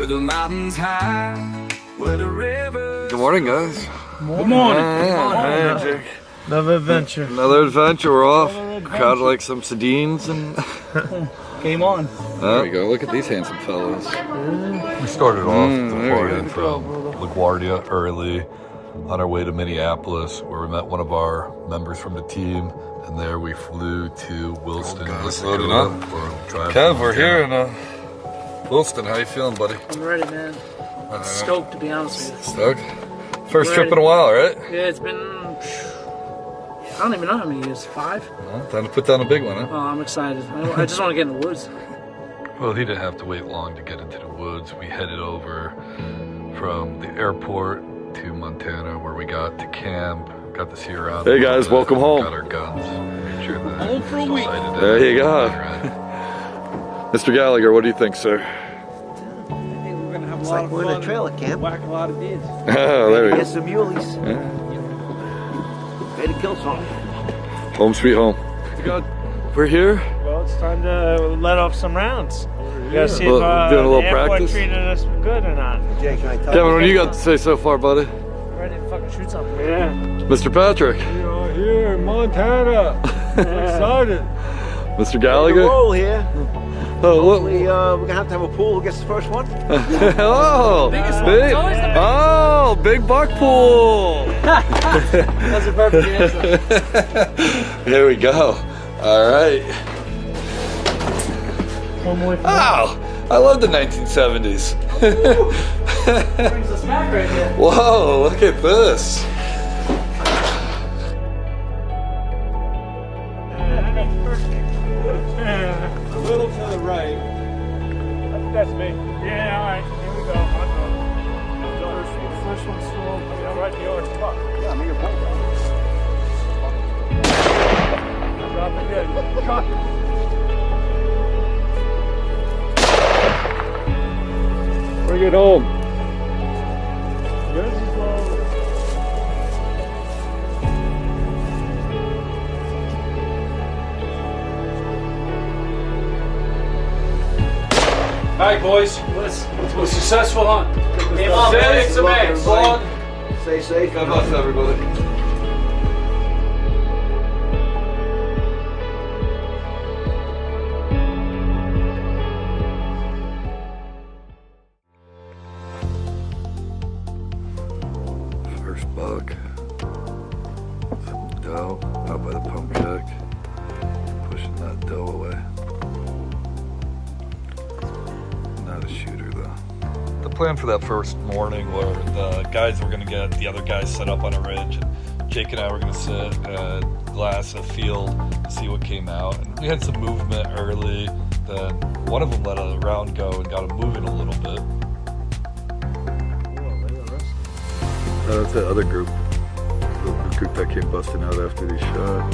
where the mountains high, where the river. Good morning, guys. Good morning. Hey, Jake. Another adventure. Another adventure. We're off. Caught like some sardines and. Game on. There we go. Look at these handsome fellows. We started off departing from LaGuardia early on our way to Minneapolis, where we met one of our members from the team, and there we flew to Williston. Loading up. Kev, we're here in Williston. How you feeling, buddy? I'm ready, man. I'm stoked, to be honest with you. Stoked? First trip in a while, right? Yeah, it's been, I don't even know how many years, 5? Well, time to put down a big one, huh? Oh, I'm excited. I just want to get in the woods. Well, he didn't have to wait long to get into the woods. We headed over from the airport to Montana, where we got to camp, got to see around. Hey guys, welcome home. Got our guns. Made sure that home for a week. There you go. Mr. Gallagher, what do you think, sir? It's like we're in a trailer camp. Whack a lot of deers. Oh, there we go. Get some muleys. Yeah. Ready to kill some. Home sweet home. We're here. Well, it's time to let off some rounds. We gotta see if doing a little the airport practice. treated us good or not. Jake, can I tell Kevin, what do you got to say so far, buddy? Ready to fucking shoot something. Yeah. Mr. Patrick. We are here in Montana. I'm excited. Mr. a Gallagher. roll here. Oh, Hopefully, we're gonna have to have a pool. Who gets the first one? Oh, Biggest one. big, It's always the biggest. oh, big buck pool. That's a perfect answer. Here we go. All right. One more. Oh, I love the 1970s. Brings us back right here. Whoa, look at this. A little to the right. That's me. Yeah, all right. Here we go. First one's still open. Yeah, right in the orange spot. Yeah, make a pull down. Drop it good. Cut. Bring it home. Yours is low. All right, boys. It was a successful hunt. Came on, Good some luck, eggs. everybody. Stay safe. God bless everybody. First buck. Some doe out by the pump check. Pushing that doe away. Not a shooter though. The plan for that first morning were the guys were going to get the other guys set up on a ridge, and Jake and I were going to sit at glass a field to see what came out. And we had some movement early. Then one of them let a round go and got him moving a little bit. That's the other group. The group that came busting out after they shot.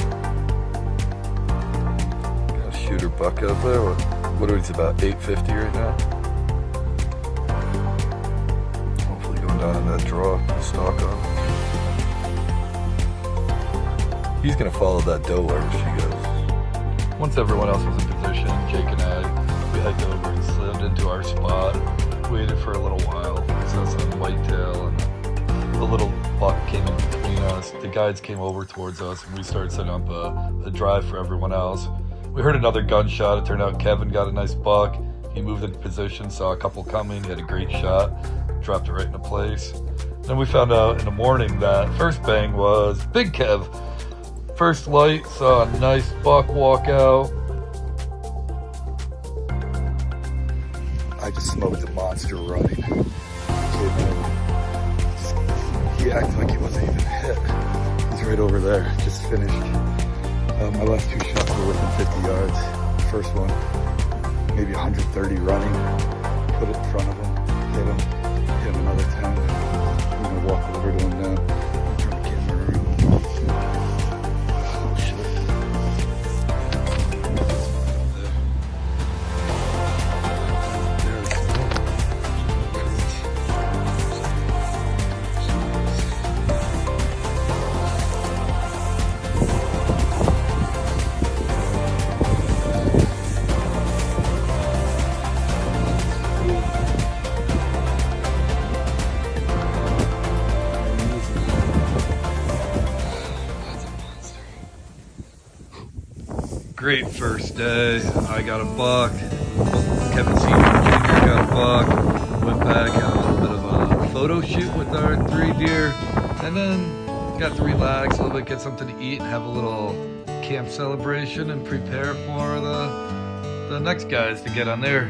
Got a shooter buck out there. What is it, about 850 right now? Hopefully going down in that draw, stock on. He's gonna follow that doe wherever she goes. Once everyone else was in position, Jake and I, we hiked over and slimmed into our spot. Waited for a little while. We saw some whitetail and the little buck came in between us. The guides came over towards us and we started setting up a drive for everyone else. We heard another gunshot. It turned out Kevin got a nice buck. He moved into position, saw a couple coming. He had a great shot, dropped it right into place. Then we found out in the morning that first bang was Big Kev. First light, saw a nice buck walk out. I just smoked a monster running. He acted like he wasn't even hit. He's right over there, just finished. My last two shots were within 50 yards. First one, maybe 130 running. Put it in front of him, hit him another 10. I'm gonna walk over to him now. Turn the camera around. Oh shit. Great first day. I got a buck. Kevin Sr. Jr. got a buck. Went back, had a little bit of a photo shoot with our 3 deer, and then got to relax a little bit, get something to eat, and have a little camp celebration and prepare for the next guys to get on their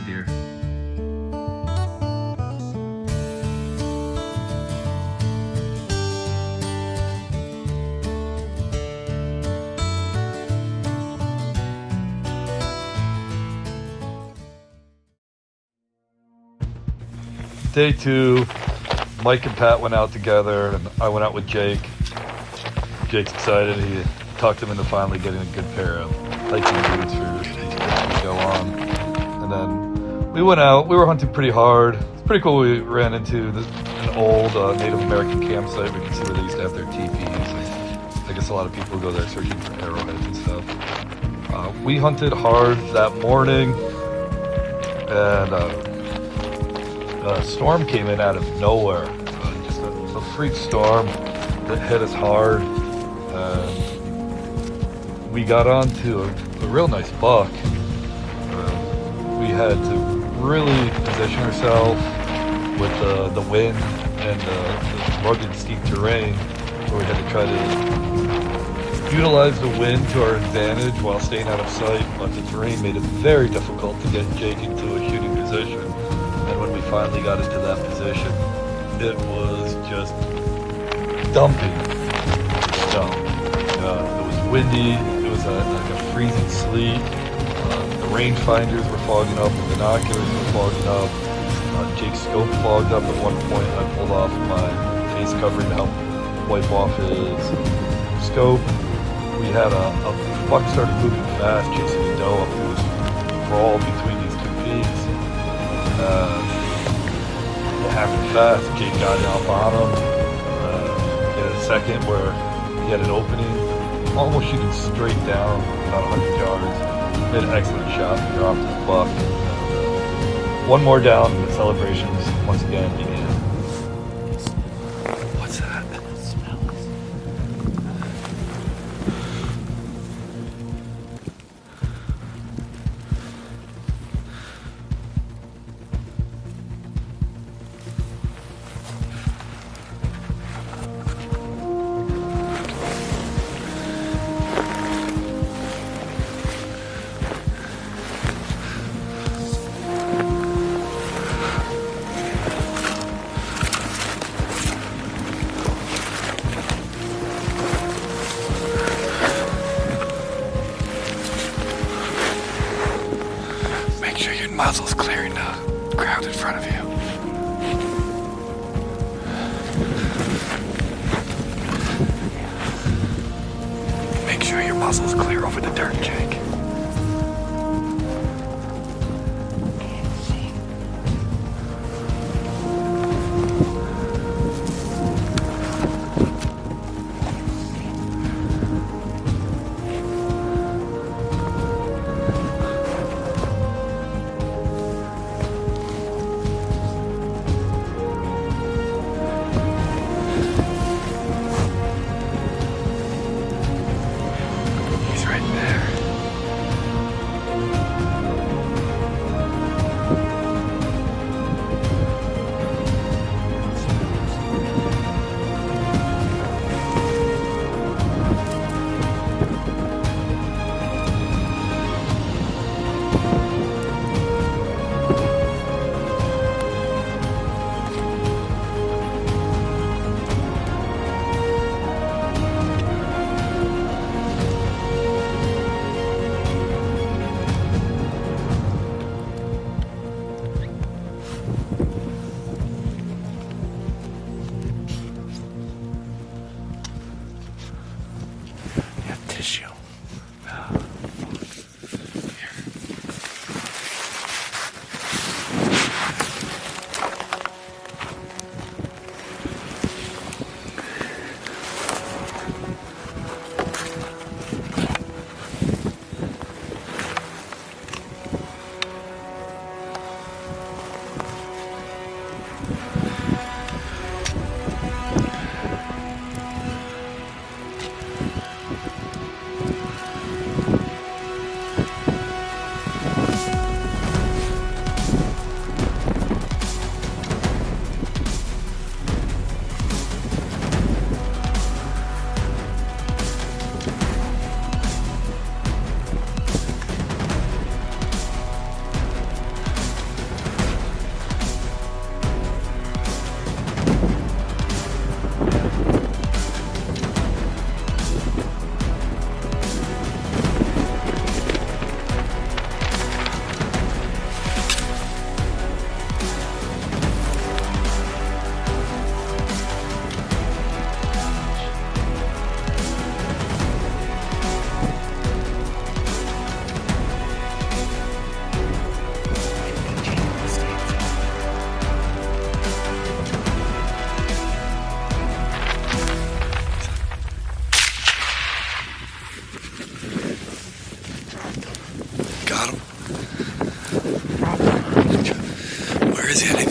deer. Day 2, Mike and Pat went out together, and I went out with Jake. Jake's excited. He talked him into finally getting a good pair of hiking boots for these trips we go on. And then we went out. We were hunting pretty hard. It's pretty cool. We ran into an old Native American campsite. We can see where they used to have their teepees. And I guess a lot of people go there searching for arrowheads and stuff. We hunted hard that morning, and a storm came in out of nowhere. Just a freak storm that hit us hard. We got onto a real nice buck. We had to really position ourselves with the wind and the rugged, steep terrain, where we had to try to utilize the wind to our advantage while staying out of sight. But the terrain made it very difficult to get Jake into a shooting position. And when we finally got into that position, it was just dumping snow. It was windy. It was like a freezing sleet. The rangefinders were fogging up. The binoculars were fogging up. Jake's scope fogged up at one point. I pulled off my face covering to help wipe off his scope. We had a buck started moving fast, chasing a doe up who was crawled between these 2 peaks. It happened fast. Jake got up on him. He had a second where he had an opening, almost shooting straight down about 100 yards. Made an excellent shot, dropped his buck. One more down, and the celebrations once again began. What's that? Muzzle's clearing the ground in front of you. Make sure your muzzle's clear over the dirt, Jake.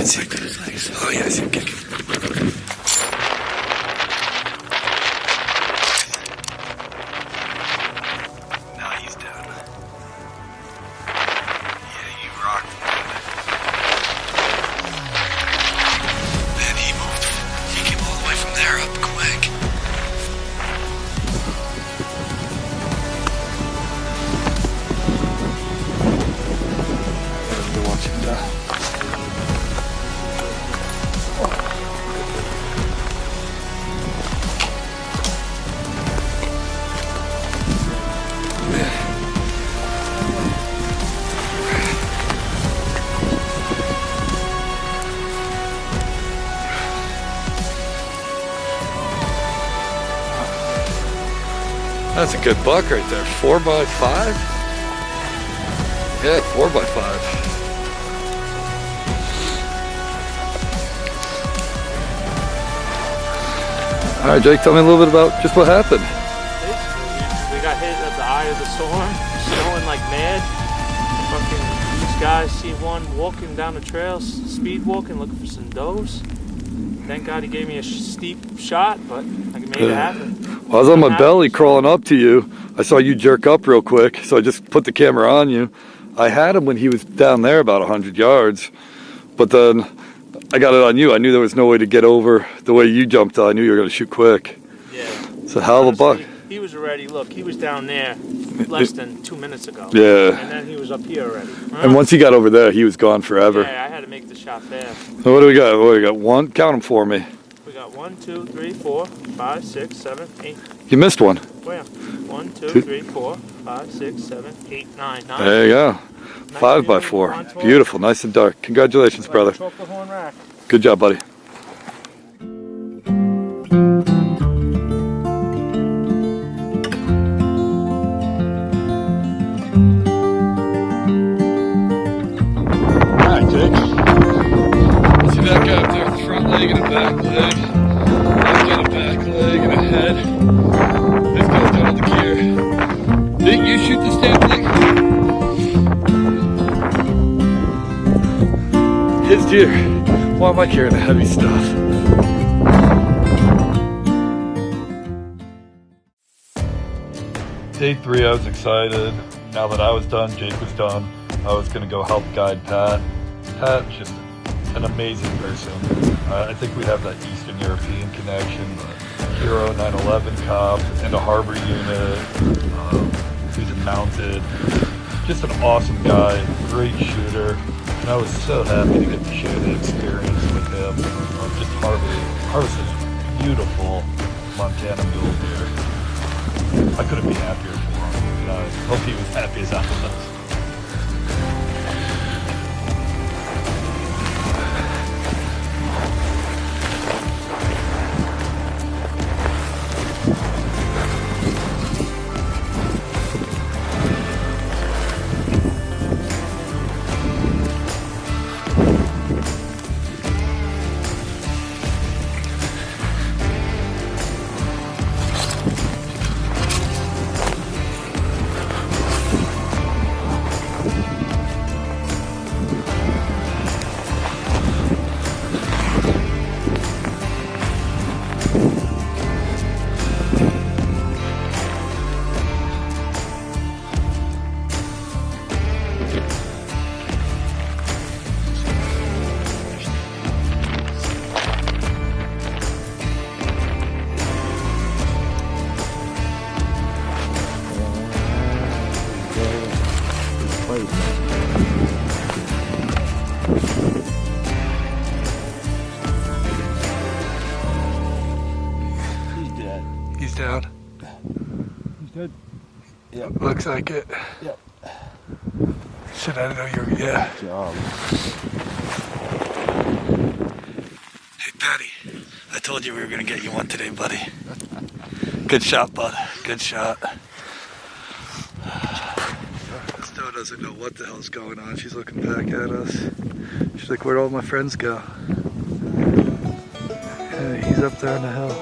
see him. Oh yeah, I see him kicking. Now he's down. Yeah, you rocked, man. He moved. He came all the way from there up quick. Watching that. That's a good buck right there. 4x5? Yeah, 4x5. All right, Jake, tell me a little bit about just what happened. Basically, we got hit at the eye of the storm, snowing like mad. Fucking these guys see one walking down the trail, speed walking, looking for some does. Thank God he gave me a steep shot, but I made it happen. Well, I was on my belly crawling up to you. I saw you jerk up real quick, so I just put the camera on you. I had him when he was down there about 100 yards, but then I got it on you. I knew there was no way to get over the way you jumped. I knew you were going to shoot quick. Yeah. It's a hell of a buck. He was already, look, he was down there less than 2 minutes ago. Yeah. And then he was up here already. And once he got over there, he was gone forever. Yeah, I had to make the shot fast. So what do we got? What do we got? One? Count them for me. We got 1, 2, 3, 4, 5, 6, 7, 8. You missed one. Where? 1, 2, 3, 4, 5, 6, 7, 8, 9. There you go. 5x4. Beautiful. Nice and dark. Congratulations, brother. Good job, buddy. Alright, Jake. See that guy up there with the front leg and a back leg. I've got a back leg and a head. This guy's got all the gear. Didn't you shoot this damn thing? His deer. Why am I carrying the heavy stuff? Day 3, I was excited. Now that I was done, Jake was done. I was going to go help guide Pat. Pat's just an amazing person. I think we have that Eastern European connection. Hero 911 cop and a harbor unit. He's mounted. Just an awesome guy. Great shooter. And I was so happy to get to share the experience with him. Just harvested beautiful Montana mule deer. I couldn't be happier for him. And I hope he was happy as I was. He's down. He's dead. Yep. Looks like it. Yep. Shit, I didn't know you were. Yeah. Good job. Hey, Patty. I told you we were gonna get you one today, buddy. Good shot, bud. Good shot. Stowe doesn't know what the hell's going on. She's looking back at us. She's like, where'd all my friends go? Hey, he's up there on the hill.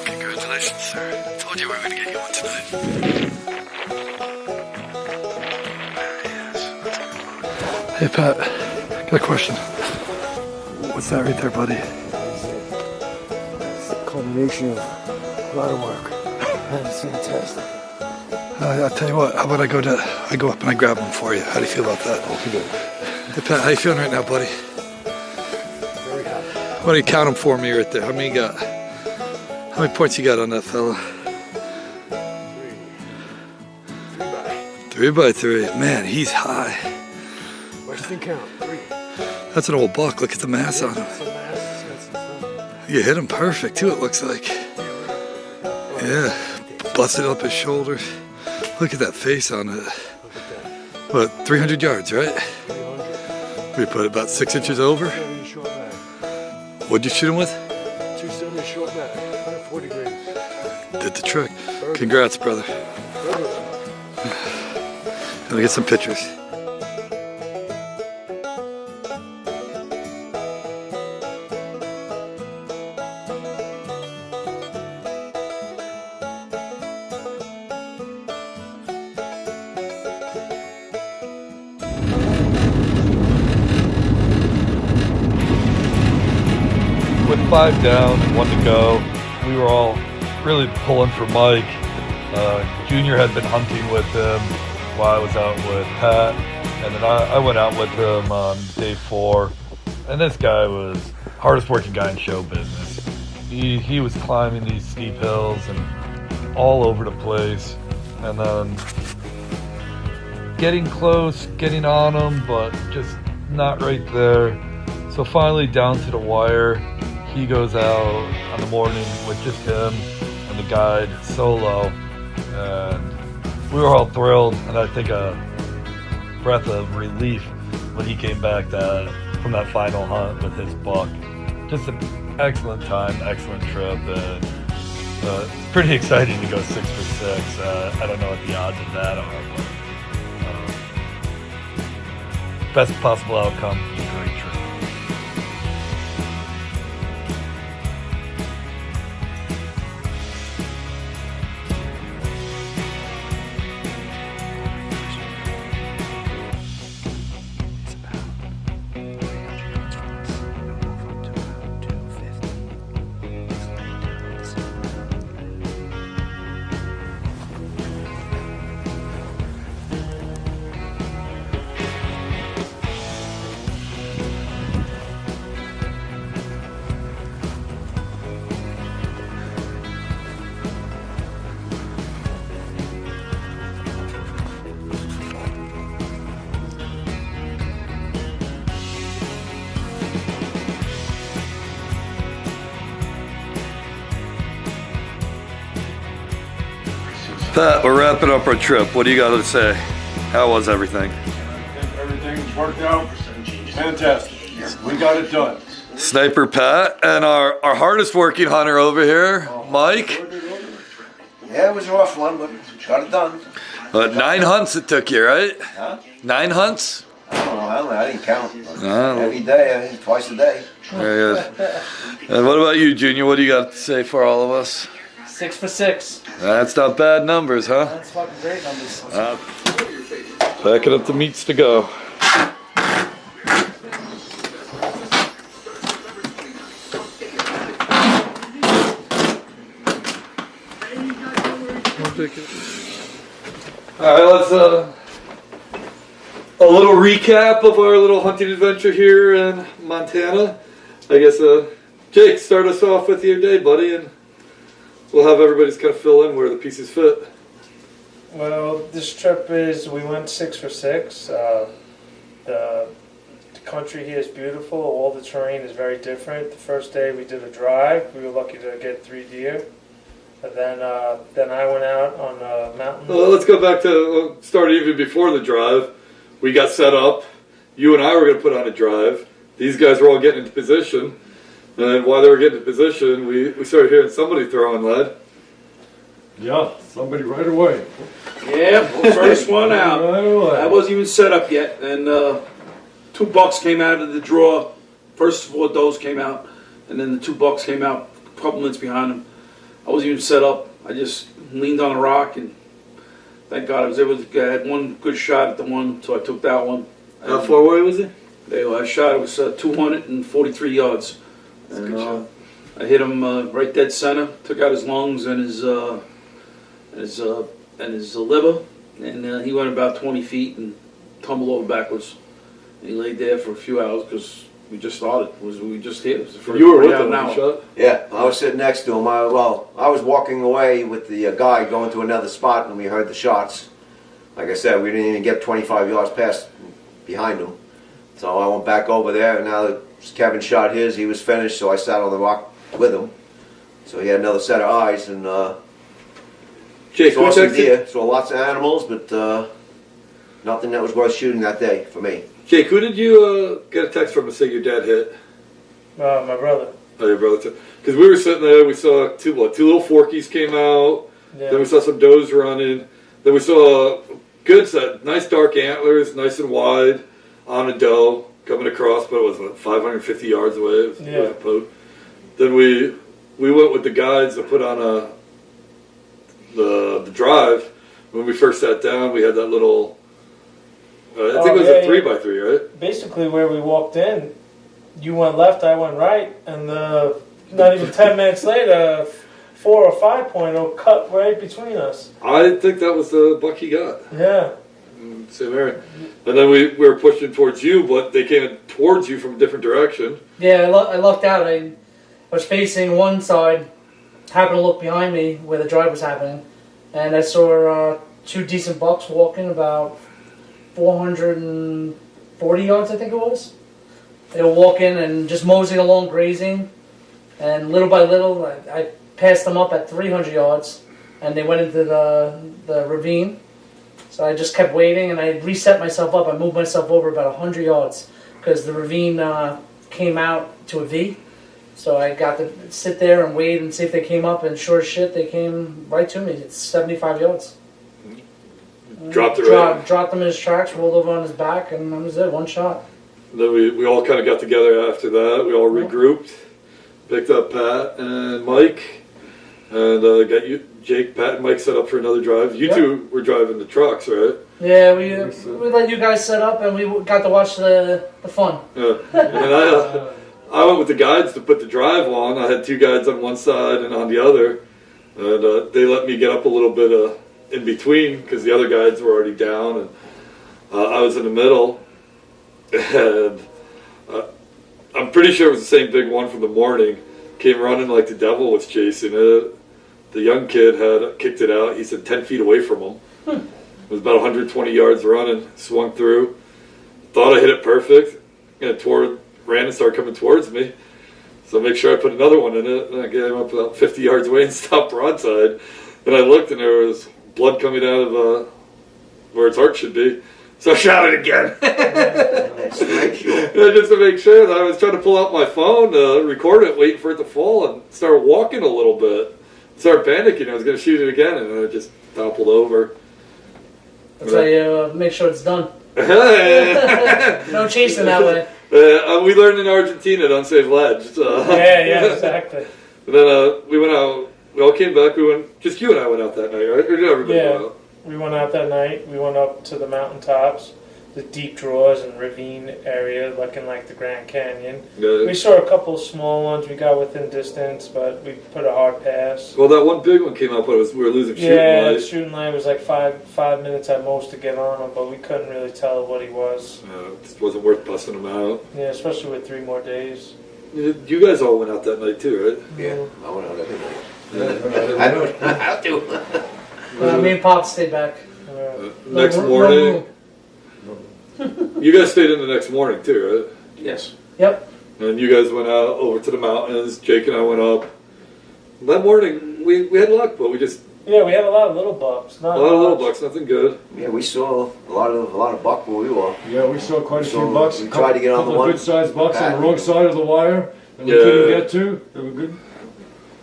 Congratulations, sir. I told you we were gonna get you one tonight. Hey Pat, got a question. What's that right there, buddy? It's a culmination of a lot of work. That's fantastic. I'll tell you what, how about I go up and I grab them for you. How do you feel about that? Okay, good. Hey Pat, how you feeling right now, buddy? Very happy. Why don't you count them for me right there? How many you got? How many points you got on that fella? 3 by 3. Man, he's high. Western count, 3. That's an old buck. Look at the mass on him. You hit him perfect too, it looks like. Yeah, busted up his shoulders. Look at that face on it. What, 300 yards, right? 300. We put it about 6 inches over. 270 short back. What'd you shoot him with? 270 short back. 140 grams. Did the trick. Congrats, brother. Gonna get some pictures. With 5 down and 1 to go, we were all really pulling for Mike. Junior had been hunting with him while I was out with Pat, and then I went out with him on day 4. And this guy was hardest working guy in show business. He was climbing these steep hills and all over the place, and then getting close, getting on him, but just not right there. So finally down to the wire, he goes out on the morning with just him and the guide solo, and we were all thrilled, and I think a breath of relief when he came back from that final hunt with his buck. Just an excellent time, excellent trip, and it's pretty exciting to go 6 for 6. I don't know what the odds of that are, but best possible outcome, great trip. Pat, we're wrapping up our trip. What do you got to say? How was everything? I think everything's worked out fantastic. We got it done. Sniper Pat and our hardest working hunter over here, Mike. Yeah, it was a rough one, but got it done. 9 hunts it took you, right? Huh? 9 hunts? I don't know. I didn't count. No. Every day, twice a day. Very good. And what about you, Junior? What do you got to say for all of us? 6 for 6. That's not bad numbers, huh? That's fucking great numbers. Packing up the meats to go. Alright, let's a little recap of our little hunting adventure here in Montana. I guess Jake, start us off with your day, buddy, and we'll have everybody's kind of fill in where the pieces fit. Well, this trip we went 6 for 6. The country here is beautiful. All the terrain is very different. The first day we did a drive. We were lucky to get 3 deer. And then I went out on a mountain. Well, let's go back to start even before the drive. We got set up. You and I were going to put on a drive. These guys were all getting into position. And while they were getting into position, we started hearing somebody throwing lead. Yeah, somebody right away. Yeah, first one out. Right away. I wasn't even set up yet, and 2 bucks came out of the draw. First 4 does came out, and then the 2 bucks came out a couple minutes behind them. I wasn't even set up. I just leaned on a rock, and thank God I was able to get one good shot at the one, so I took that one. How far away was he? I shot. It was 243 yards. That's a And, good shot. I hit him right dead center. Took out his lungs and his liver, and he went about 20 feet and tumbled over backwards. And he laid there for a few hours because we just started. We just hit. It was the first You were with out him when now. he shot? Yeah, I was sitting next to him. I was walking away with the guy going to another spot, and we heard the shots. Like I said, we didn't even get 25 yards past behind him. So I went back over there, and now that Kevin shot his, he was finished, so I sat on the rock with him. So he had another set of eyes, and Jake, saw who some texted? deer, saw lots of animals, but nothing that was worth shooting that day for me. Jake, who did you get a text from to say your dad hit? My brother. Oh, your brother too. Because we were sitting there, we saw two little forkies came out. Yeah. Then we saw some does running. Then we saw a good set, nice dark antlers, nice and wide, on a doe coming across, but it was what, 550 yards away. It was a poke. Then we went with the guides to put on the drive. When we first sat down, we had that little. I think it was a 3x3, right? Basically, where we walked in, you went left, I went right, and not even 10 minutes later, 4 or 5.0 cut right between us. I think that was the buck he got. Yeah. Same area. And then we were pushing towards you, but they came towards you from a different direction. Yeah, I lucked out. I was facing one side, happened to look behind me where the drive was happening, and I saw two decent bucks walking about 440 yards, I think it was. They were walking and just moseying along, grazing, and little by little, I passed them up at 300 yards, and they went into the ravine. So I just kept waiting, and I reset myself up. I moved myself over about 100 yards because the ravine came out to a V. So I got to sit there and wait and see if they came up, and sure as shit, they came right to me. It's 75 yards. Dropped it Dropped him in his tracks, rolled over on his back, and that was it, one shot. Then we all kind of got together after that. We all regrouped, picked up Pat and Mike, and got you, Jake, Pat, and Mike set up for another drive. You two were driving the trucks, right? Yeah, we let you guys set up, and we got to watch the fun. Yeah. And I went with the guides to put the drive on. I had two guides on one side and on the other, and they let me get up a little bit in between because the other guides were already down, and I was in the middle. And I'm pretty sure it was the same big one from the morning. Came running like the devil was chasing it. The young kid had kicked it out. He said 10 feet away from him. It was about 120 yards running. Swung through. Thought I hit it perfect. And ran and started coming towards me. So make sure I put another one in it. And I got him up about 50 yards away and stopped broadside. And I looked and there was blood coming out of where its heart should be. So I shot it again. Just to make sure. Just to make sure that I was trying to pull out my phone, record it, waiting for it to fall, and start walking a little bit. Started panicking. I was going to shoot it again, and I just toppled over. That's how you make sure it's done. Yeah. No chasing that way. We learned in Argentina, don't save ledge. So. Yeah, exactly. And then we went out. We all came back. Just you and I went out that night, right? Or did everybody go out? We went out that night. We went up to the mountaintops, the deep draws and ravine area, looking like the Grand Canyon. Yeah. We saw a couple of small ones. We got within distance, but we put a hard pass. Well, that one big one came up, but we were losing shooting Yeah, light. shooting light was like five minutes at most to get on him, but we couldn't really tell what he was. It just wasn't worth busting him out. Yeah, especially with 3 more days. You guys all went out that night too, right? Yeah, I went out every night. I don't have to. Me and Pop stayed back. Next morning. You guys stayed in the next morning too, right? Yes. Yep. And you guys went out over to the mountains. Jake and I went up. That morning we had luck, but we just Yeah, we had a lot of little bucks. Not a lot of little much. bucks, nothing good. Yeah, we saw a lot of buck where we were. Yeah, we saw quite a few So bucks. we tried to get on the couple one- of good-sized bucks on the back. wrong side of the wire that we Yeah. couldn't get to. They were good.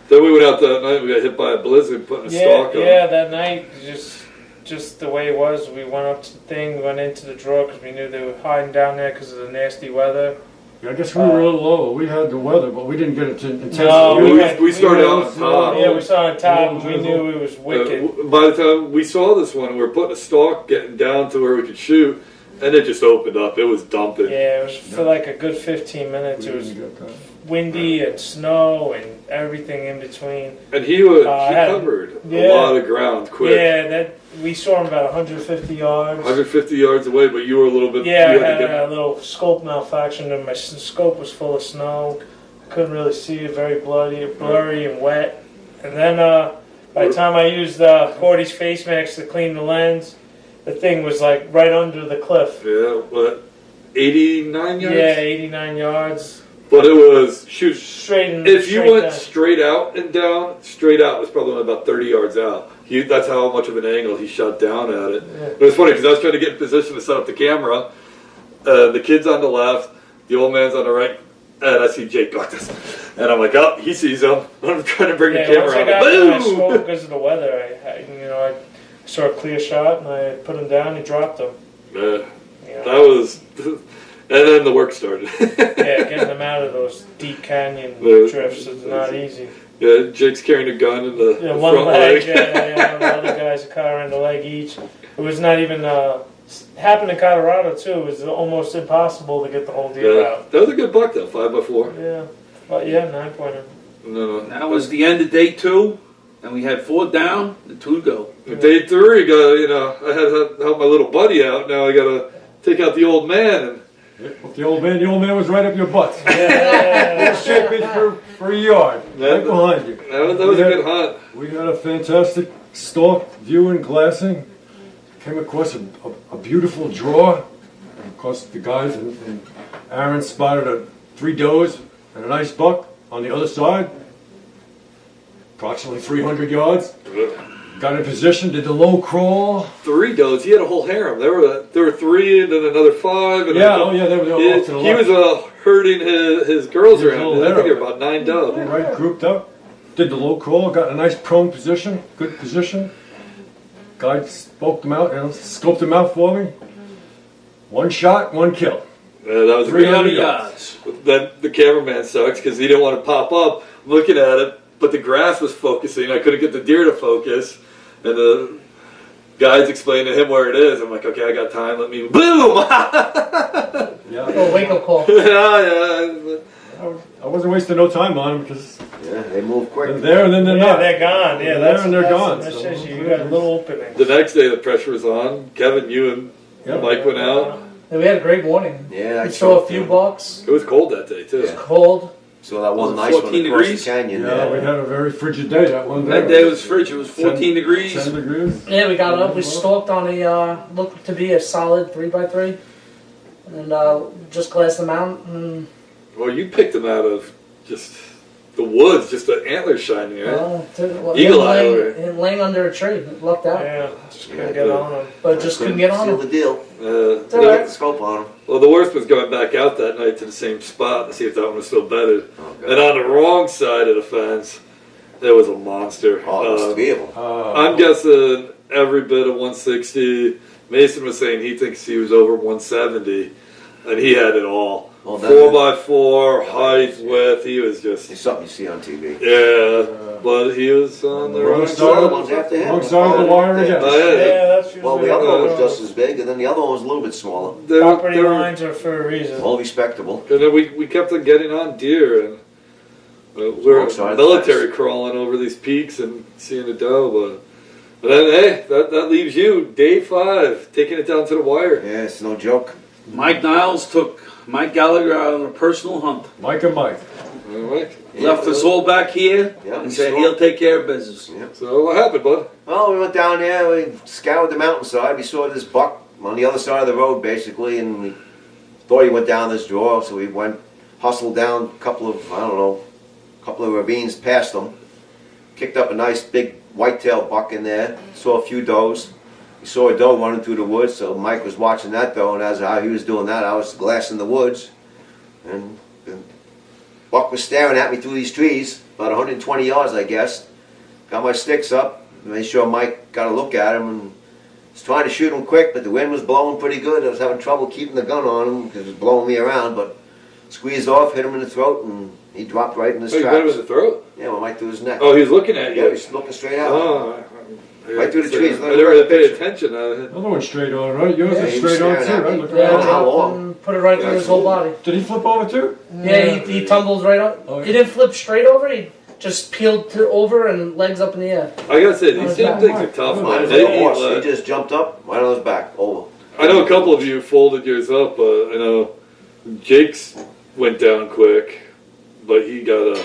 Then we went out that night. We got hit by a blizzard, putting a stalk on. Yeah, that night, just the way it was, we went up to the thing, we went into the draw because we knew they were hiding down there because of the nasty weather. Yeah, I guess we were a little low. We had the weather, but we didn't get it to intensity. No, we started out on top. Yeah, we saw on top, and we knew it was wicked. By the time we saw this one, we were putting a stalk, getting down to where we could shoot, And it just opened up. It was dumping. Yeah, it was for like a good 15 minutes. It was windy and snow and everything in between. And he covered a lot of ground quick. Yeah, we saw him about 150 yards. 150 yards away, but you were a little bit. Yeah, I had a little scope malfunction, and my scope was full of snow. I couldn't really see it, very blurry and wet. And then by the time I used Cordy's face mask to clean the lens, the thing was like right under the cliff. Yeah, what? 89 yards? Yeah, 89 yards. But it was straight and if you went down. straight out and down, straight out was probably about 30 yards out. That's how much of an angle he shot down at it. Yeah. It was funny because I was trying to get in position to set up the camera. The kid's on the left, the old man's on the right, and I see Jake like this. And I'm like, oh, he sees him. I'm trying to bring the camera once I on. got Boom! my scope because of the weather, I saw a clear shot, and I put him down and dropped him. That was... And then the work started. Yeah, getting them out of those deep canyon drifts is not easy. Yeah, Jake's carrying a gun in the one front leg. leg. Yeah, the other guy's a car in the leg each. It was not even happened in Colorado too. It was almost impossible to get the whole deer out. That was a good buck though, 5x4. Yeah, but yeah, 9-pointer. No. That was the end of day 2, and we had 4 down and 2 to go. Day 3, I had to help my little buddy out. Now I got to take out the old man. And The old man was right up your butt. Yeah. Champion for a yard, right behind you. That was a good hunt. We had a fantastic stalk, viewing, glassing. Came across a beautiful draw. And of course, the guys and Aaron spotted 3 does and a nice buck on the other side. Approximately 300 yards. Got in position, did the low crawl. 3 does. He had a whole harem. There were 3 and then another 5. And They were off to the he left. was herding his girls His around. little I think there harem. were about 9 doves. Right, grouped up. Did the low crawl, got in a nice prone position, good position. Guy spoke them out, scoped them out for me. 1 shot, 1 kill. That was 300 yards. Then the cameraman sucks because he didn't want to pop up looking at it, but the grass was focusing. I couldn't get the deer to focus, and the guys explained to him where it is. I'm like, okay, I got time. Let me boom. Oh, wake up call. Yeah. I wasn't wasting no time on them because Yeah, they move quick. they're there and then they're Yeah, not. they're gone. Yeah, They're that's there and they're gone. That's So- just you got a little opening. The next day the pressure was on. Kevin, you and Yep. Mike went out. And we had a great morning. Yeah, I We saw a saw few them. bucks. It was cold that day too. Yeah. Cold. So that one Was it nice one 14 across degrees? the canyon. Yeah, we had a very frigid day that one day. That day was frigid. It was 14 degrees. 10 degrees. Yeah, we got up. We stalked on a looked to be a solid 3x3, and just glassed them out. And, Well, you picked them out of just the woods, just the antlers shining, right? him Eagle eye over it. him laying under a tree, lucked out, Yeah, just couldn't get on them. but just couldn't get on Seal him. the deal. It's Get all right. the scope on them. Well, the worst was going back out that night to the same spot to see if that one was still bedded. Oh, God. And on the wrong side of the fence, there was a monster. Oh, it was 3 of them. I'm guessing every bit of 160. Mason was saying he thinks he was over 170, and he had it all. Well, that- 4x4, height, width. He was just, It's something you see on TV. yeah. But he was on the wrong The other side. one's after him. Wrong side of the wire again. Oh, yeah. Yeah, that's usually Well, the what other one it was just as big, and then the other one was a little bit smaller. They were- Property they were- lines are for a reason. All respectable. And then we kept on getting on deer, and we're Wrong side of the military fence. crawling over these peaks and seeing a doe. But then, hey, that leaves you, day 5, taking it down to the wire. Yeah, it's no joke. Mike Niles took Mike Gallagher out on a personal hunt. Mike and Mike. All right. Left us all back here Yeah, and we said saw. he'll take care of business. So what happened, bud? Well, we went down there, we scoured the mountainside, we saw this buck on the other side of the road basically, and we thought he went down this draw, so we went, hustled down a couple of ravines past him, kicked up a nice big white-tailed buck in there, saw a few does. We saw a doe running through the woods, so Mike was watching that doe, and as he was doing that, I was glassing the woods, and the buck was staring at me through these trees, about 120 yards I guess. Got my sticks up, made sure Mike got a look at him, and was trying to shoot him quick, but the wind was blowing pretty good. I was having trouble keeping the gun on him because it was blowing me around, but squeezed off, hit him in the throat, and he dropped right in his Oh, you got him in tracks. the throat? Yeah, went right through his neck. Oh, he was looking at Yeah, you. he's looking straight out. Oh, Right through the trees. I never really paid attention. Another one straight on, right? Yours Yeah, is he was straight on staring too, at me. right? Look Yeah, around. How dropped long? and put it right through his whole body. Did he flip over too? Yeah, he tumbled right up. Oh, yeah. He didn't flip straight over. He just peeled over and legs up in the air. I gotta say, these Yeah. things are tough, Mine man. was They like a eat horse. He lead. just jumped up, right on his back, over. I know a couple of you folded yours up. I know Jake's went down quick, but he got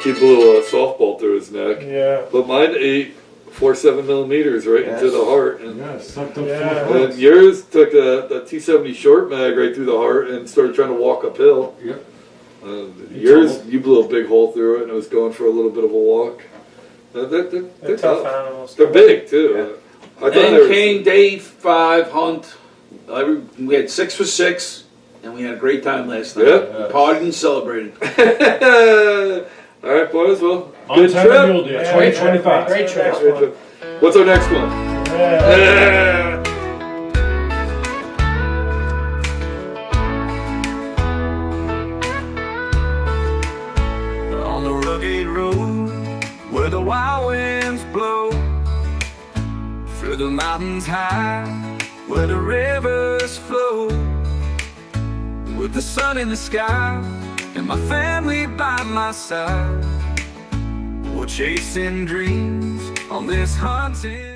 he blew a softball through his neck. Yeah. But mine ate 4.7 millimeters right into Yes. the heart. And, Yeah, sucked up Yeah. 4 and points. yours took a T70 short mag right through the heart and started trying to walk uphill. Yep. Yours, tumbled. you blew a big hole through it and it was going for a little bit of a walk. They're They're tough animals. They're big too. I thought Then they were- came day 5 hunt. We had 6 for 6, and we had a great time last night. Yep. We partied and celebrated. All right, boys. Well, On good time trip. Mule Deer, Yeah, 2025. Great trip. Next Great one. trip. What's our next one? Yeah. On the rugged road where the wild winds blow, through the mountains high where the rivers flow, with the sun in the sky and my family by my side, we're chasing dreams on this hunting